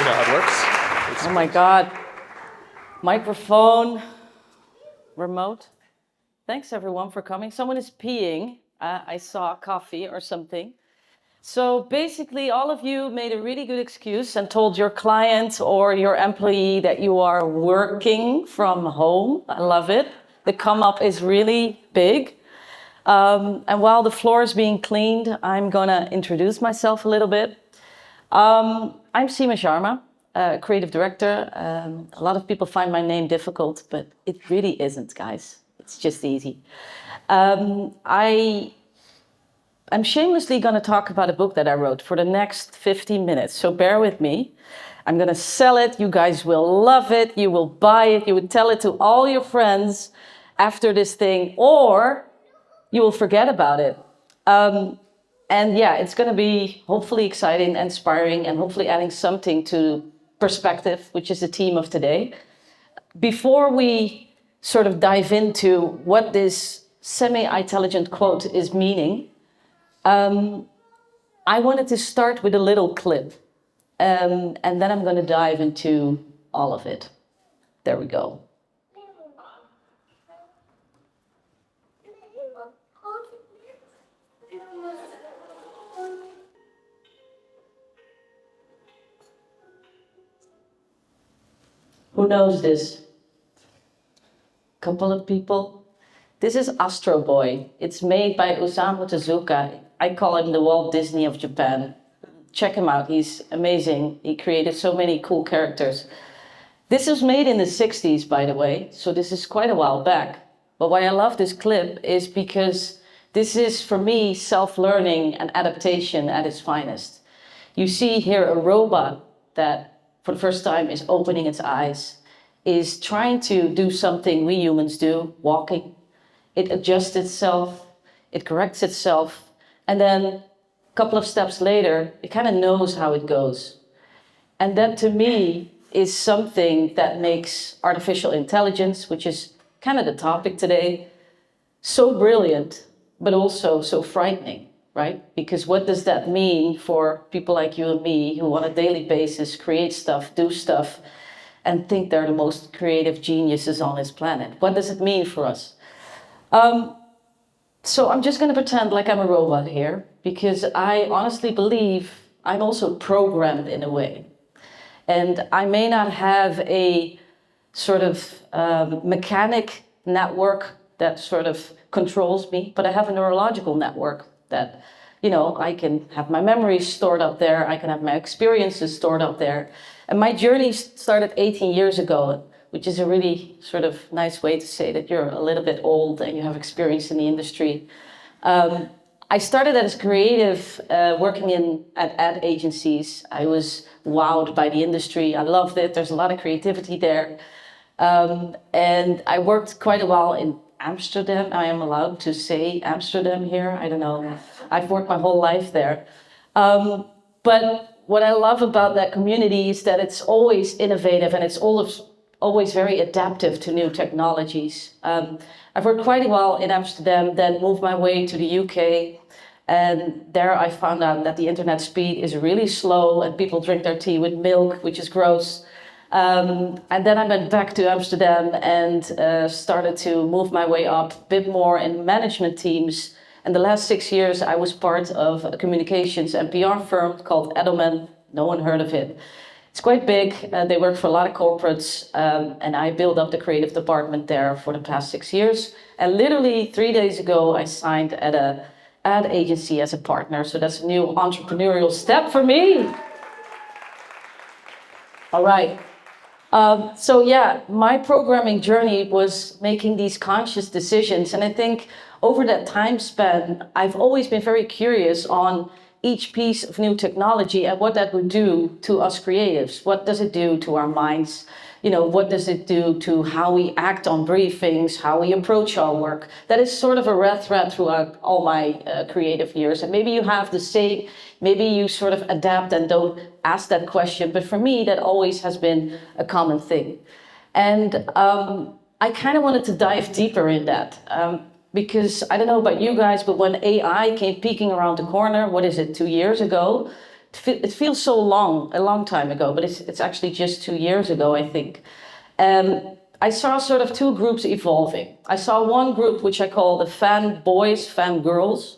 You know how it works? Oh my God. Microphone, remote. Thanks everyone for coming. Someone is peeing. I saw coffee or something. So basically all of you made a really good excuse and told your client or your employee that you are working from home. I love it. The come up is really big. And while the floor is being cleaned, I'm gonna introduce myself a little bit. I'm Seema Sharma, creative director. A lot of people find my name difficult, but it really isn't, guys. It's just easy. I'm shamelessly going to talk about a book that I wrote for the next 15 minutes, so bear with me. I'm going to sell it. You guys will love it. You will buy it. You will tell it to all your friends after this thing, or you will forget about it. And yeah, it's going to be hopefully exciting, inspiring, and hopefully adding something to perspective, which is the theme of today. Before we sort of dive into what this semi-intelligent quote is meaning, I wanted to start with a little clip. And then I'm going to dive into all of it. There we go. Who knows this? Couple of people. This is Astro Boy. It's made by Osamu Tezuka. I call him the Walt Disney of Japan. Check him out. He's amazing. He created so many cool characters. This was made in the 60s, by the way, so this is quite a while back. But why I love this clip is because this is, for me, self-learning and adaptation at its finest. You see here a robot that, for the first time, is opening its eyes, is trying to do something we humans do, walking. It adjusts itself, it corrects itself, and then a couple of steps later, it kind of knows how it goes. And that, to me, is something that makes artificial intelligence, which is kind of the topic today, so brilliant, but also so frightening, right? Because what does that mean for people like you and me who on a daily basis create stuff, do stuff, and think they're the most creative geniuses on this planet? What does it mean for us? So I'm just going to pretend like I'm a robot here, because I honestly believe I'm also programmed in a way. And I may not have a sort of mechanic network that sort of controls me, but I have a neurological network that, you know, I can have my memories stored up there, I can have my experiences stored up there. And my journey started 18 years ago, which is a really sort of nice way to say that you're a little bit old and you have experience in the industry. I started as creative, working at ad agencies. I was wowed by the industry. I loved it. There's a lot of creativity there. And I worked quite a while in Amsterdam. I am allowed to say Amsterdam here. I don't know. I've worked my whole life there. But what I love about that community is that it's always innovative and it's always very adaptive to new technologies. I've worked quite a while in Amsterdam, then moved my way to the UK. And there I found out that the internet speed is really slow and people drink their tea with milk, which is gross. And then I went back to Amsterdam and started to move my way up a bit more in management teams. And the last 6 years I was part of a communications and PR firm called Edelman. No one heard of it. It's quite big. They work for a lot of corporates. And I built up the creative department there for the past 6 years. And literally 3 days ago, I signed at an ad agency as a partner. So that's a new entrepreneurial step for me. All right. So yeah, my programming journey was making these conscious decisions. And I think over that time span, I've always been very curious on each piece of new technology and what that would do to us creatives. What does it do to our minds? You know, what does it do to how we act on briefings, how we approach our work? That is sort of a red thread throughout all my creative years. And maybe you have the same, maybe you sort of adapt and don't ask that question. But for me, that always has been a common thing. And I kind of wanted to dive deeper in that. Because I don't know about you guys, but when AI came peeking around the corner, what is it, 2 years ago, it feels so a long time ago, but it's actually just 2 years ago, I think. I saw sort of two groups evolving. I saw one group, which I call the fanboys, fangirls.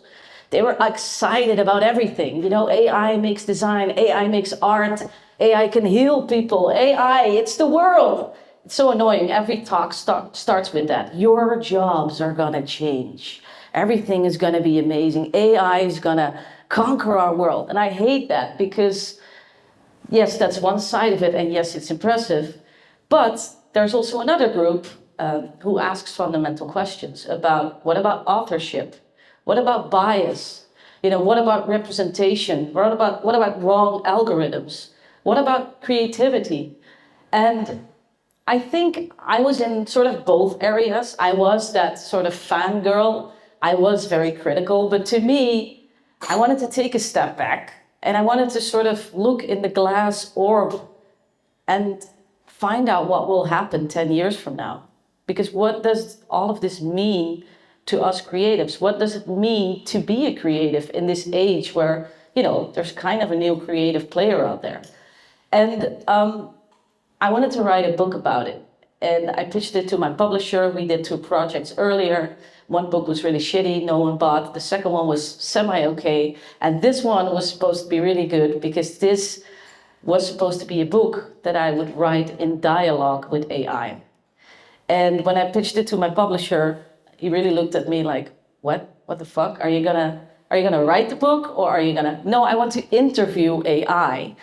They were excited about everything. You know, AI makes design, AI makes art, AI can heal people, AI, it's the world. It's so annoying. Every talk starts with that. Your jobs are gonna change. Everything is gonna be amazing. AI is gonna conquer our world. And I hate that because, yes, that's one side of it, and yes, it's impressive. But there's also another group who asks fundamental questions about what about authorship? What about bias? You know, what about representation? What about wrong algorithms? What about creativity? And I think I was in sort of both areas. I was that sort of fangirl. I was very critical, but to me, I wanted to take a step back and I wanted to sort of look in the glass orb and find out what will happen 10 years from now. Because what does all of this mean to us creatives? What does it mean to be a creative in this age where, you know, there's kind of a new creative player out there? And I wanted to write a book about it. And I pitched it to my publisher. We did 2 projects earlier. One book was really shitty, no one bought. The second one was semi-okay. And this one was supposed to be really good because this was supposed to be a book that I would write in dialogue with AI. And when I pitched it to my publisher, he really looked at me like, what? What the fuck? Are you gonna write the book or are you gonna... No, I want to interview AI.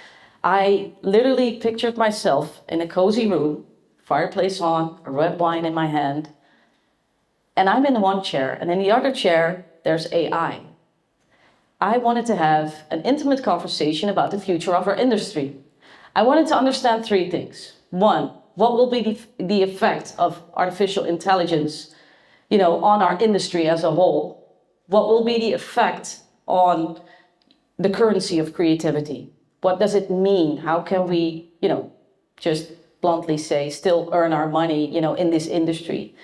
I literally pictured myself in a cozy room, fireplace on, a red wine in my hand, and I'm in one chair, and in the other chair, there's AI. I wanted to have an intimate conversation about the future of our industry. I wanted to understand 3 things. 1, what will be the effect of artificial intelligence, you know, on our industry as a whole? What will be the effect on the currency of creativity? What does it mean? How can we, you know, just bluntly say, still earn our money, you know, in this industry?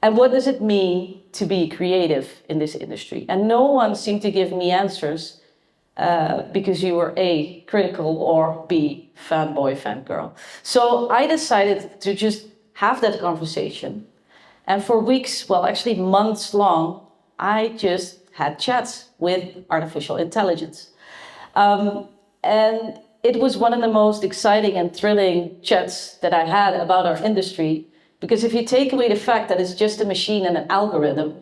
And what does it mean to be creative in this industry? And no one seemed to give me answers because you were A, critical, or B, fanboy, fangirl. So I decided to just have that conversation. And for weeks, well, actually months long, I just had chats with artificial intelligence. And it was one of the most exciting and thrilling chats that I had about our industry. Because if you take away the fact that it's just a machine and an algorithm,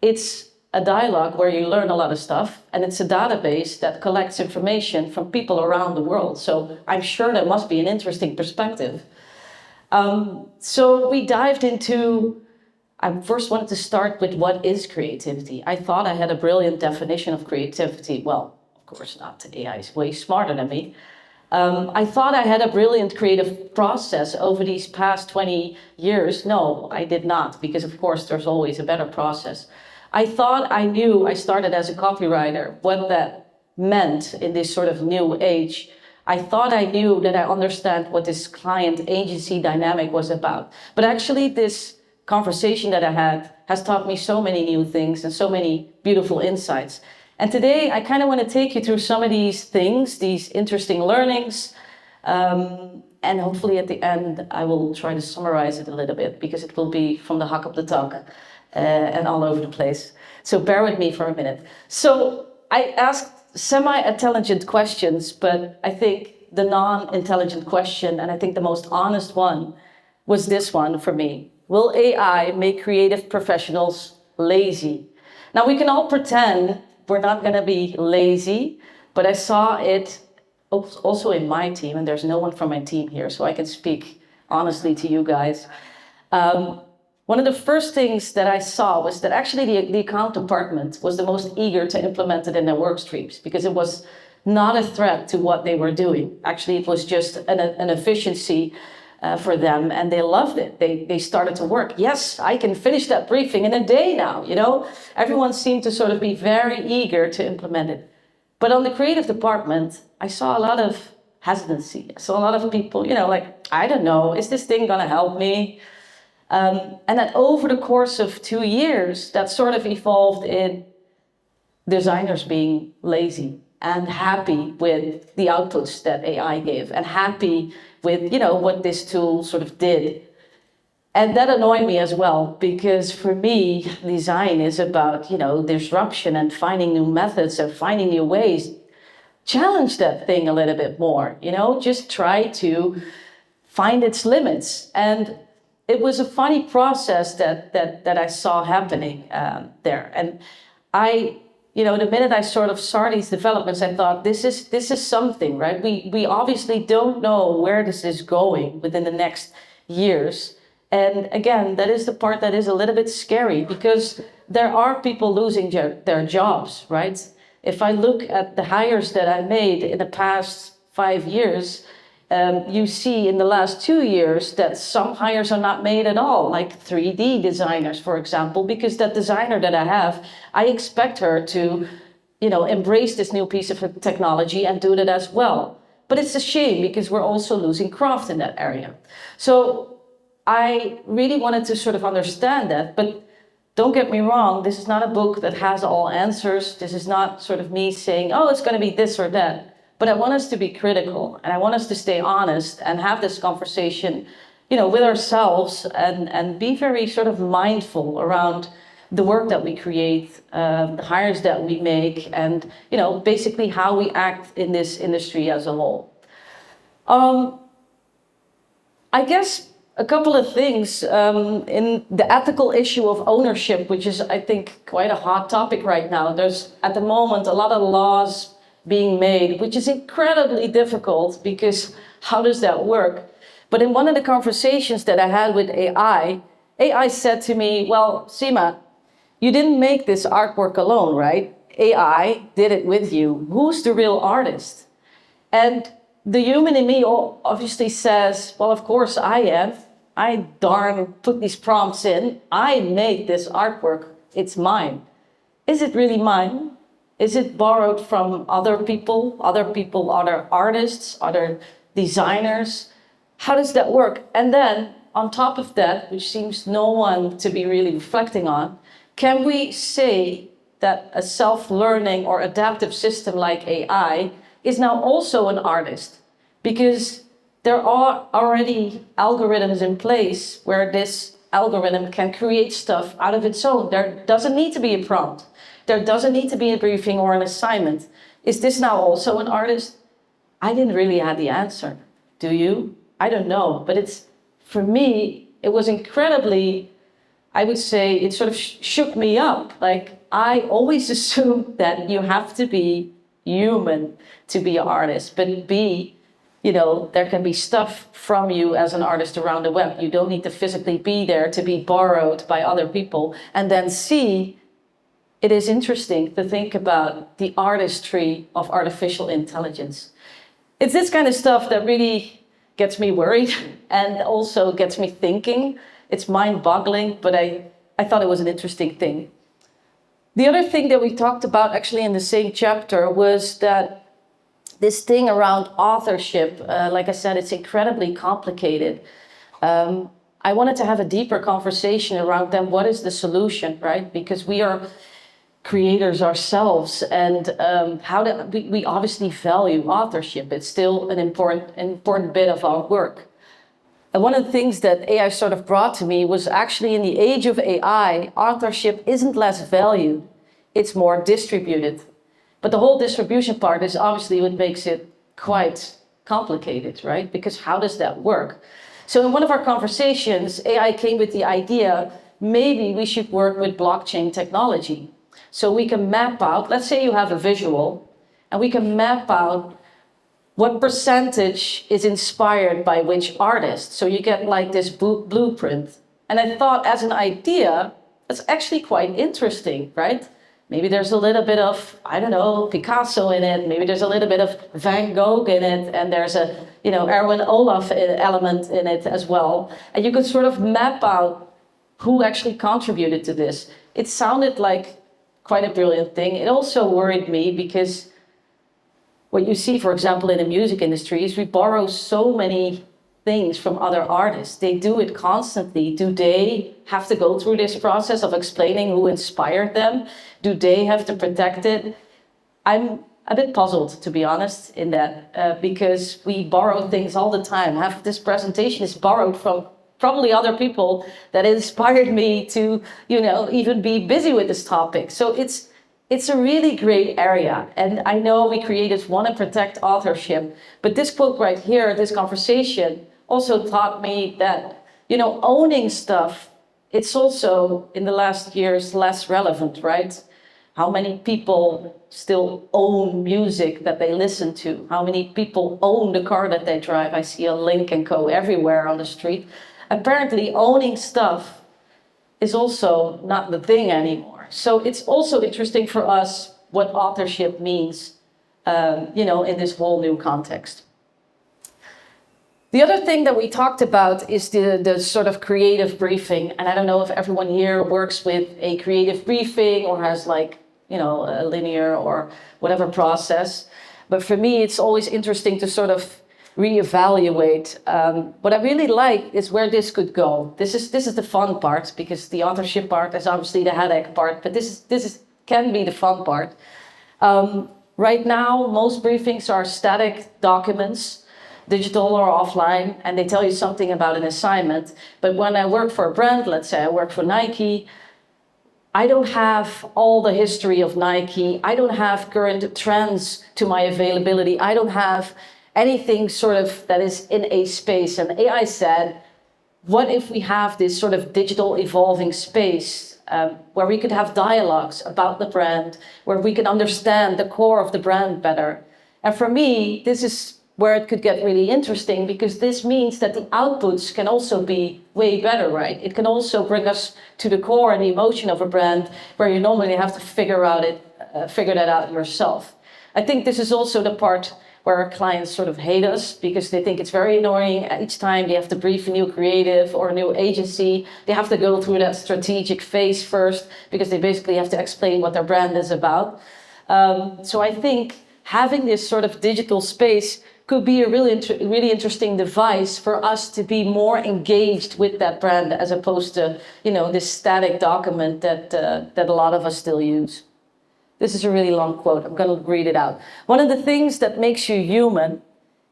it's a dialogue where you learn a lot of stuff, and it's a database that collects information from people around the world. So I'm sure there must be an interesting perspective. So we dived into... I first wanted to start with what is creativity. I thought I had a brilliant definition of creativity. Well, of course not. AI is way smarter than me. I thought I had a brilliant creative process over these past 20 years. No, I did not, because of course there's always a better process. I thought I knew, I started as a copywriter, what that meant in this sort of new age. I thought I knew that I understand what this client agency dynamic was about. But actually this conversation that I had has taught me so many new things and so many beautiful insights. And today I kind of want to take you through some of these things, these interesting learnings. And hopefully at the end, I will try to summarize it a little bit because it will be from the hop of the tongue and all over the place. So bear with me for a minute. So I asked semi-intelligent questions, but I think the non-intelligent question, and I think the most honest one, was this one for me. Will AI make creative professionals lazy? Now we can all pretend we're not going to be lazy, but I saw it also in my team, and there's no one from my team here, so I can speak honestly to you guys. One of the first things that I saw was that actually the account department was the most eager to implement it in their work streams because it was not a threat to what they were doing. Actually, it was just an efficiency for them, and they loved it. They started to work. Yes, I can finish that briefing in a day now, you know? Everyone seemed to sort of be very eager to implement it. But on the creative department, I saw a lot of hesitancy. I saw a lot of people, you know, like, I don't know, is this thing gonna help me? And that over the course of 2 years, that sort of evolved in designers being lazy. and happy with the outputs that AI gave and happy with, what this tool sort of did. And that annoyed me as well, because for me, design is about, disruption and finding new methods and finding new ways. Challenge that thing a little bit more, just try to find its limits. And it was a funny process that I saw happening there. And the minute I sort of saw these developments, I thought, this is something, right? We obviously don't know where this is going within the next years. And again, that is the part that is a little bit scary, because there are people losing their jobs, right? If I look at the hires that I made in the past 5 years, you see in the last 2 years that some hires are not made at all, like 3D designers, for example, because that designer that I have, I expect her to, embrace this new piece of technology and do that as well. But it's a shame, because we're also losing craft in that area. So I really wanted to sort of understand that, but don't get me wrong, this is not a book that has all answers. This is not sort of me saying, oh, it's going to be this or that. But I want us to be critical, and I want us to stay honest and have this conversation, with ourselves, and be very sort of mindful around the work that we create, the hires that we make, and, basically how we act in this industry as a whole. I guess a couple of things in the ethical issue of ownership, which is, I think, quite a hot topic right now. There's, at the moment, a lot of laws being made, which is incredibly difficult, because how does that work? But in one of the conversations that I had with AI said to me, well, Seema, you didn't make this artwork alone, right? AI did it with you. Who's the real artist? And the human in me obviously says, well, of course I am. I darn put these prompts in. I made this artwork. It's mine. Is it really mine? Is it borrowed from other people, other artists, other designers? How does that work? And then on top of that, which seems no one to be really reflecting on, can we say that a self-learning or adaptive system like AI is now also an artist? Because there are already algorithms in place where this algorithm can create stuff out of its own. There doesn't need to be a prompt. There doesn't need to be a briefing or an assignment. Is this now also an artist? I didn't really have the answer. Do you? I don't know. But for me, it was incredibly, I would say, it sort of shook me up. Like, I always assumed that you have to be human to be an artist, but there can be stuff from you as an artist around the web. You don't need to physically be there to be borrowed by other people. And then C, it is interesting to think about the artistry of artificial intelligence. It's this kind of stuff that really gets me worried and also gets me thinking. It's mind-boggling, but I thought it was an interesting thing. The other thing that we talked about actually in the same chapter was that this thing around authorship, like I said, it's incredibly complicated. I wanted to have a deeper conversation around then what is the solution, right? Because we are creators ourselves, and we obviously value authorship. It's still an important bit of our work. And one of the things that AI sort of brought to me was actually in the age of AI, authorship isn't less valued, it's more distributed. But the whole distribution part is obviously what makes it quite complicated, right? Because how does that work? So in one of our conversations, AI came with the idea, maybe we should work with blockchain technology. So we can map out, let's say you have a visual, and we can map out what percentage is inspired by which artist. So you get like this blueprint. And I thought as an idea, that's actually quite interesting, right? Maybe there's a little bit of, I don't know, Picasso in it. Maybe there's a little bit of Van Gogh in it. And there's a, Erwin Olaf element in it as well. And you could sort of map out who actually contributed to this. It sounded like quite a brilliant thing. It also worried me because what you see, for example, in the music industry is we borrow so many things from other artists. They do it constantly. Do they have to go through this process of explaining who inspired them? Do they have to protect it? I'm a bit puzzled, to be honest, in that, because we borrow things all the time. Half of this presentation is borrowed from probably other people that inspired me to, even be busy with this topic. So it's a really great area. And I know we creatives want to protect authorship, but this quote right here, this conversation, also taught me that, owning stuff, it's also in the last years less relevant, right? How many people still own music that they listen to? How many people own the car that they drive? I see a Link & Co. everywhere on the street. Apparently owning stuff is also not the thing anymore. So it's also interesting for us what authorship means, in this whole new context. The other thing that we talked about is the sort of creative briefing. And I don't know if everyone here works with a creative briefing or has a linear or whatever process. But for me, it's always interesting to sort of reevaluate. What I really like is where this could go. This is the fun part, because the authorship part is obviously the headache part, but this can be the fun part. Right now, most briefings are static documents, digital or offline, and they tell you something about an assignment. But when I work for a brand, let's say I work for Nike, I don't have all the history of Nike. I don't have current trends to my availability. I don't have anything sort of that is in a space. And AI said, what if we have this sort of digital evolving space where we could have dialogues about the brand, where we can understand the core of the brand better? And for me, this is where it could get really interesting, because this means that the outputs can also be way better, right? It can also bring us to the core and the emotion of a brand, where you normally have to figure that out yourself. I think this is also the part where our clients sort of hate us, because they think it's very annoying. Each time they have to brief a new creative or a new agency, they have to go through that strategic phase first, because they basically have to explain what their brand is about. So I think having this sort of digital space could be a really interesting device for us to be more engaged with that brand, as opposed to, this static document that a lot of us still use. This is a really long quote. I'm going to read it out. One of the things that makes you human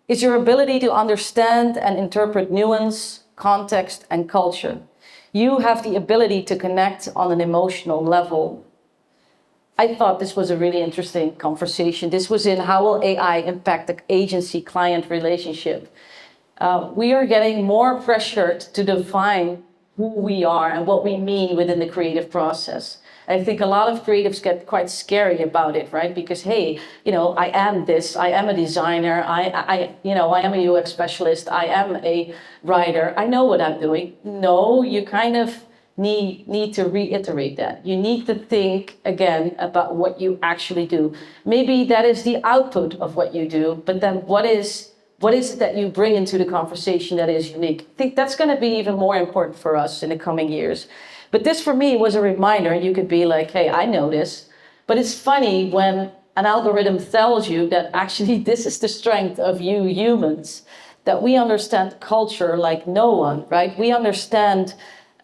is your ability to understand and interpret nuance, context, and culture. You have the ability to connect on an emotional level. I thought this was a really interesting conversation. This was in how will AI impact the agency-client relationship. We are getting more pressured to define who we are and what we mean within the creative process. I think a lot of creatives get quite scary about it, right? Because, hey, I am this, I am a designer, I am a UX specialist, I am a writer, I know what I'm doing. No, you kind of need to reiterate that. You need to think again about what you actually do. Maybe that is the output of what you do, but then what is it that you bring into the conversation that is unique? I think that's going to be even more important for us in the coming years. But this for me was a reminder. You could be like, hey, I know this. But it's funny when an algorithm tells you that actually this is the strength of you humans, that we understand culture like no one, right? We understand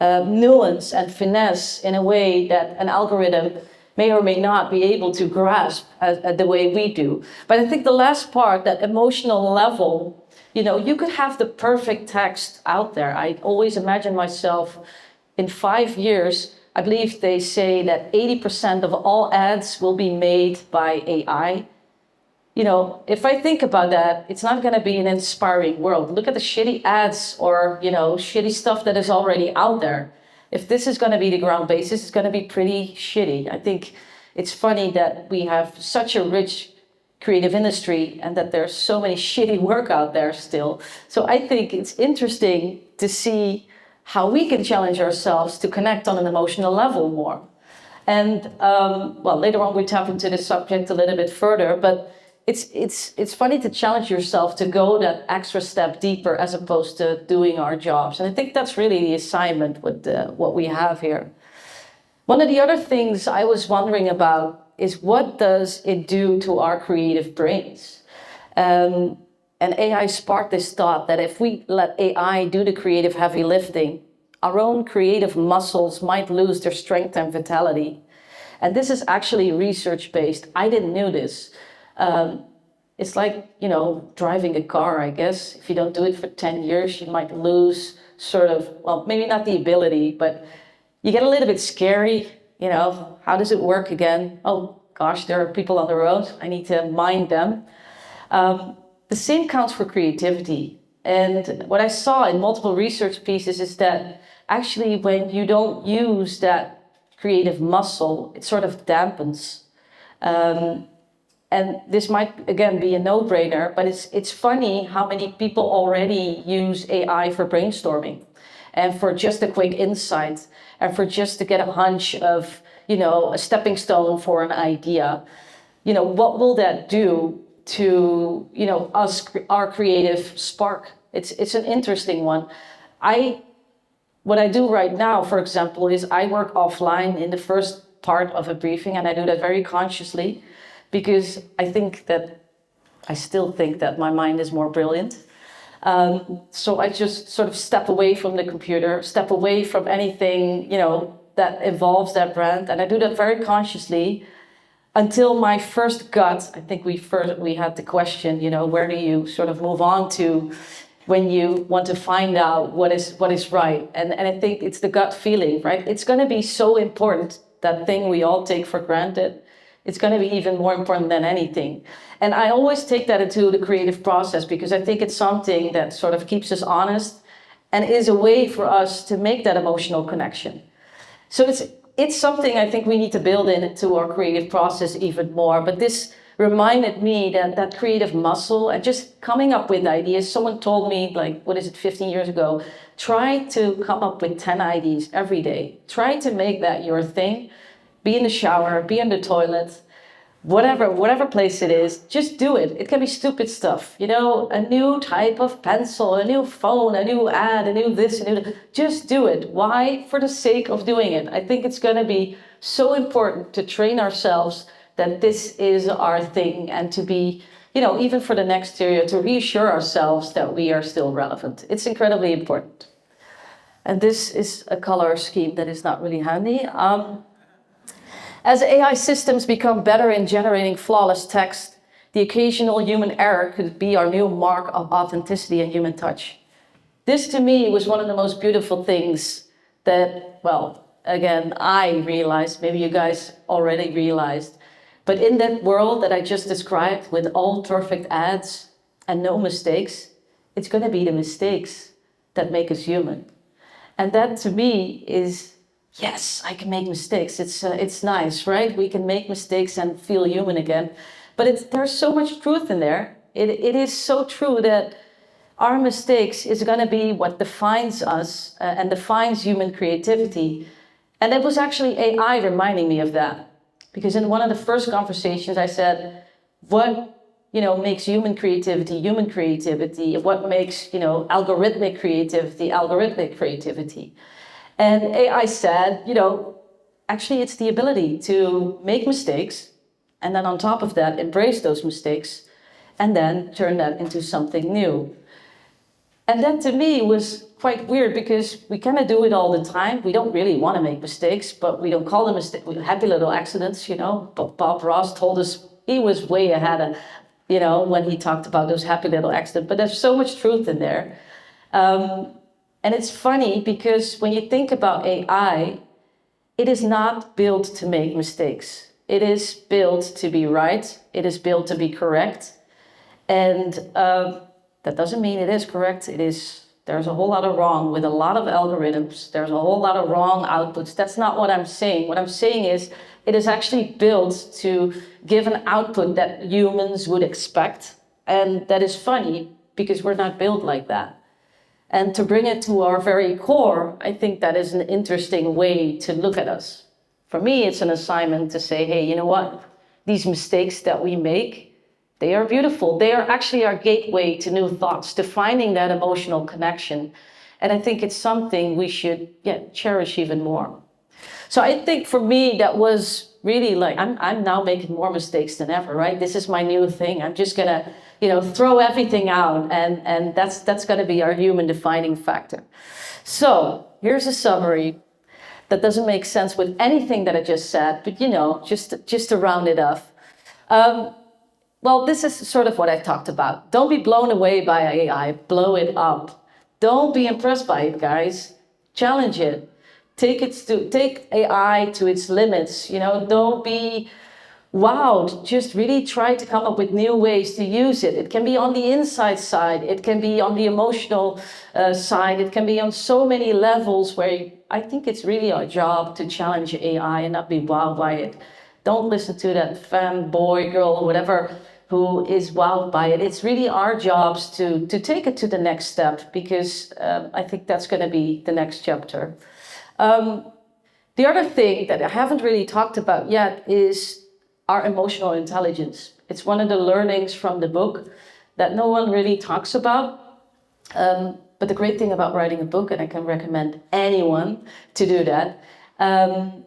nuance and finesse in a way that an algorithm may or may not be able to grasp the way we do. But I think the last part, that emotional level, you could have the perfect text out there. I always imagine myself in 5 years, I believe they say that 80% of all ads will be made by AI. If I think about that, it's not going to be an inspiring world. Look at the shitty ads or, shitty stuff that is already out there. If this is going to be the ground basis, it's going to be pretty shitty. I think it's funny that we have such a rich creative industry and that there's so many shitty work out there still. So I think it's interesting to see how we can challenge ourselves to connect on an emotional level more. And later on we tap into this subject a little bit further, but it's funny to challenge yourself to go that extra step deeper as opposed to doing our jobs. And I think that's really the assignment with what we have here. One of the other things I was wondering about is, what does it do to our creative brains? And AI sparked this thought that if we let AI do the creative heavy lifting, our own creative muscles might lose their strength and vitality. And this is actually research-based. I didn't know this. It's like, driving a car, I guess. If you don't do it for 10 years, you might lose sort of, well, maybe not the ability, but you get a little bit scary. How does it work again? Oh gosh, there are people on the road. I need to mind them. The same counts for creativity. And what I saw in multiple research pieces is that actually when you don't use that creative muscle, it sort of dampens. And this might, again, be a no-brainer, but it's funny how many people already use AI for brainstorming and for just a quick insight and for just to get a hunch of, a stepping stone for an idea. What will that do to, our creative spark? It's an interesting one. What I do right now, for example, is I work offline in the first part of a briefing, and I do that very consciously because I still think that my mind is more brilliant. So I just sort of step away from the computer, step away from anything, that involves that brand. And I do that very consciously until my first gut. I think we had the question, where do you sort of move on to when you want to find out what is right? And I think it's the gut feeling, right? It's going to be so important, that thing we all take for granted. It's going to be even more important than anything. And I always take that into the creative process because I think it's something that sort of keeps us honest and is a way for us to make that emotional connection. So it's something I think we need to build into our creative process even more. But this reminded me that creative muscle and just coming up with ideas. Someone told me, 15 years ago, try to come up with 10 ideas every day. Try to make that your thing. Be in the shower, be in the toilet, whatever place it is, just do it. It can be stupid stuff, a new type of pencil, a new phone, a new ad, a new this, a new that. Just do it. Why? For the sake of doing it. I think it's going to be so important to train ourselves that this is our thing and to be, even for the next year, to reassure ourselves that we are still relevant. It's incredibly important. And this is a color scheme that is not really handy. As AI systems become better in generating flawless text, the occasional human error could be our new mark of authenticity and human touch. This, to me, was one of the most beautiful things that, well, again, I realized, maybe you guys already realized, but in that world that I just described with all perfect ads and no mistakes, it's going to be the mistakes that make us human. And that, to me, is, yes, I can make mistakes. It's nice, right? We can make mistakes and feel human again. But there's so much truth in there. It is so true that our mistakes is going to be what defines us and defines human creativity. And it was actually AI reminding me of that. Because in one of the first conversations, I said, what makes human creativity, what makes, algorithmic creativity. And AI said, actually it's the ability to make mistakes and then on top of that, embrace those mistakes and then turn that into something new. And that to me was quite weird because we kind of do it all the time. We don't really want to make mistakes, but we don't call them mistakes. Happy little accidents, Bob Ross told us he was way ahead of, when he talked about those happy little accidents. But there's so much truth in there. And it's funny because when you think about AI, it is not built to make mistakes. It is built to be right. It is built to be correct. And that doesn't mean it is correct. There's a whole lot of wrong with a lot of algorithms. There's a whole lot of wrong outputs. That's not what I'm saying. What I'm saying is it is actually built to give an output that humans would expect. And that is funny because we're not built like that. And to bring it to our very core, I think that is an interesting way to look at us. For me, it's an assignment to say, hey, you know what? These mistakes that we make, they are beautiful. They are actually our gateway to new thoughts, to finding that emotional connection. And I think it's something we should cherish even more. So I think for me, that was really I'm now making more mistakes than ever, right? This is my new thing. I'm just going to throw everything out, and that's going to be our human defining factor. So here's a summary that doesn't make sense with anything that I just said, but just to round it off. Well, this is sort of what I talked about. Don't be blown away by AI, blow it up. Don't be impressed by it, guys. Challenge it. Take AI to its limits. Don't be wowed. Just really try to come up with new ways to use it. It can be on the inside side. It can be on the emotional side. It can be on so many levels where I think it's really our job to challenge AI and not be wowed by it. Don't listen to that fanboy girl or whatever who is wowed by it. It's really our jobs to take it to the next step, because I think that's going to be the next chapter. The other thing that I haven't really talked about yet is our emotional intelligence. It's one of the learnings from the book that no one really talks about. But the great thing about writing a book, and I can recommend anyone to do that,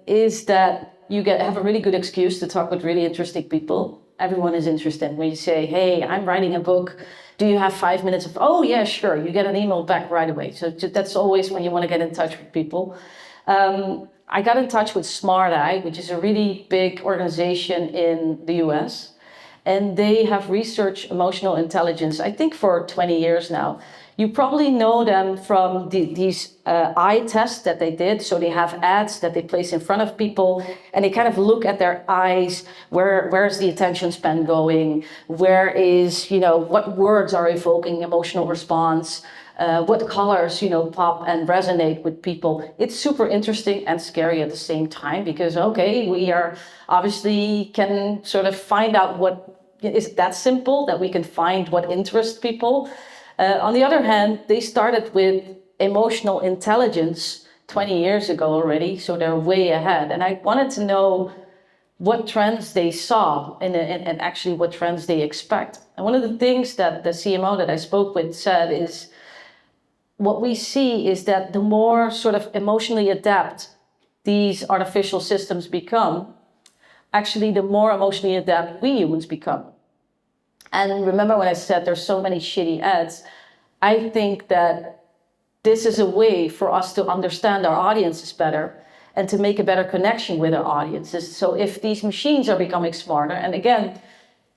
is that you have a really good excuse to talk with really interesting people. Everyone is interested. When you say, hey, I'm writing a book, do you have 5 minutes of, oh yeah, sure, you get an email back right away. So that's always when you want to get in touch with people. I got in touch with Smart Eye, which is a really big organization in the US. And they have researched emotional intelligence, I think for 20 years now. You probably know them from these eye tests that they did. So they have ads that they place in front of people, and they kind of look at their eyes. Where's the attention span going? Where is, what words are evoking emotional response? What colors, pop and resonate with people. It's super interesting and scary at the same time, because, okay, we are obviously can sort of find out is it that simple that we can find what interests people. On the other hand, they started with emotional intelligence 20 years ago already, so they're way ahead. And I wanted to know what trends they saw and actually what trends they expect. And one of the things that the CMO that I spoke with said is, what we see is that the more sort of emotionally adept these artificial systems become, actually the more emotionally adept we humans become. And remember when I said there's so many shitty ads, I think that this is a way for us to understand our audiences better and to make a better connection with our audiences. So if these machines are becoming smarter, and again,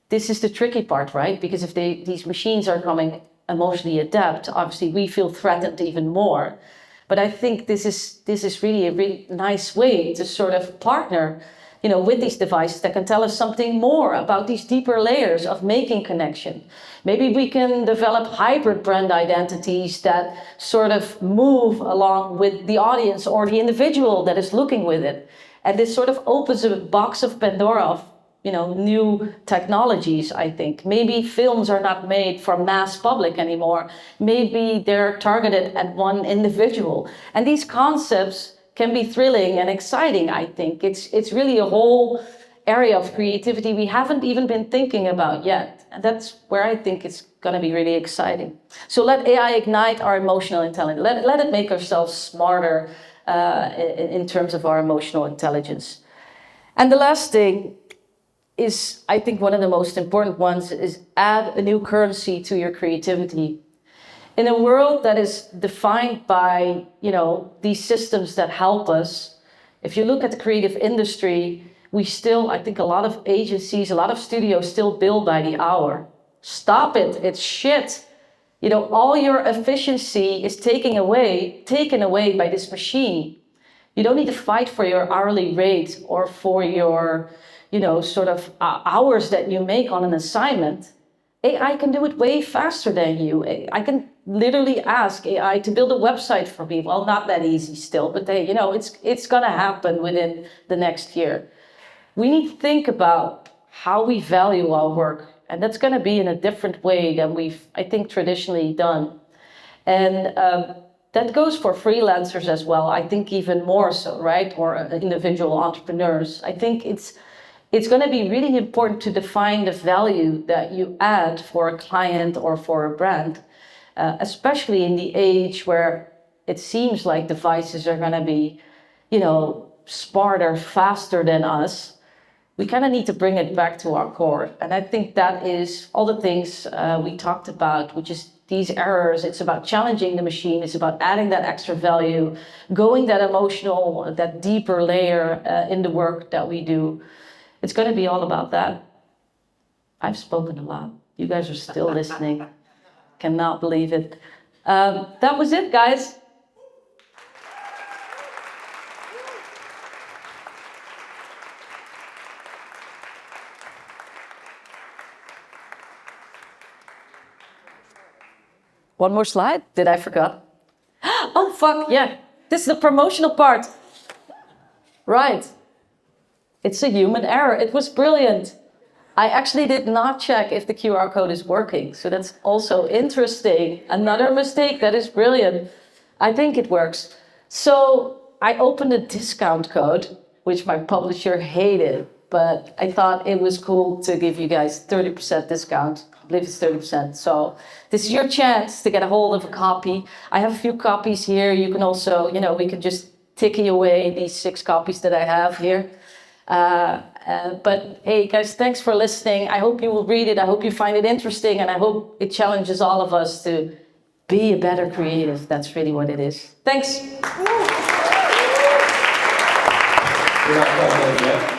this is the tricky part, right? Because if these machines are becoming emotionally adept, obviously we feel threatened even more. But I think this is really a really nice way to sort of partner with these devices that can tell us something more about these deeper layers of making connection. Maybe we can develop hybrid brand identities that sort of move along with the audience or the individual that is looking with it. And this sort of opens a box of Pandora of new technologies, I think. Maybe films are not made for mass public anymore. Maybe they're targeted at one individual. And these concepts can be thrilling and exciting, I think. It's really a whole area of creativity we haven't even been thinking about yet. And that's where I think it's going to be really exciting. So let AI ignite our emotional intelligence. Let it make ourselves smarter in terms of our emotional intelligence. And the last thing is, I think one of the most important ones, is add a new currency to your creativity. In a world that is defined by, these systems that help us, if you look at the creative industry, we still, I think a lot of agencies, a lot of studios still bill by the hour. Stop it, it's shit. All your efficiency is taken away by this machine. You don't need to fight for your hourly rate or for your, sort of hours that you make on an assignment. AI can do it way faster than you. I can literally ask AI to build a website for me. Well, not that easy still, but it's gonna happen within the next year. We need to think about how we value our work, and that's gonna be in a different way than we've, I think, traditionally done. And that goes for freelancers as well. I think even more so, right? Or individual entrepreneurs. I think it's going to be really important to define the value that you add for a client or for a brand, especially in the age where it seems like devices are going to be, smarter, faster than us. We kind of need to bring it back to our core. And I think that is all the things we talked about, which is these errors. It's about challenging the machine. It's about adding that extra value, going that emotional, that deeper layer in the work that we do. It's going to be all about that. I've spoken a lot. You guys are still listening. Cannot believe it. That was it, guys. One more slide? Did I forget? Oh, fuck, yeah. This is the promotional part. Right. It's a human error. It was brilliant. I actually did not check if the QR code is working. So that's also interesting. Another mistake. That is brilliant. I think it works. So I opened a discount code, which my publisher hated, but I thought it was cool to give you guys 30% discount. I believe it's 30%. So this is your chance to get a hold of a copy. I have a few copies here. You can also, we can just ticky away these 6 copies that I have here. But hey, guys, thanks for listening. I hope you will read it. I hope you find it interesting. And I hope it challenges all of us to be a better creative. That's really what it is. Thanks. We're not done yet.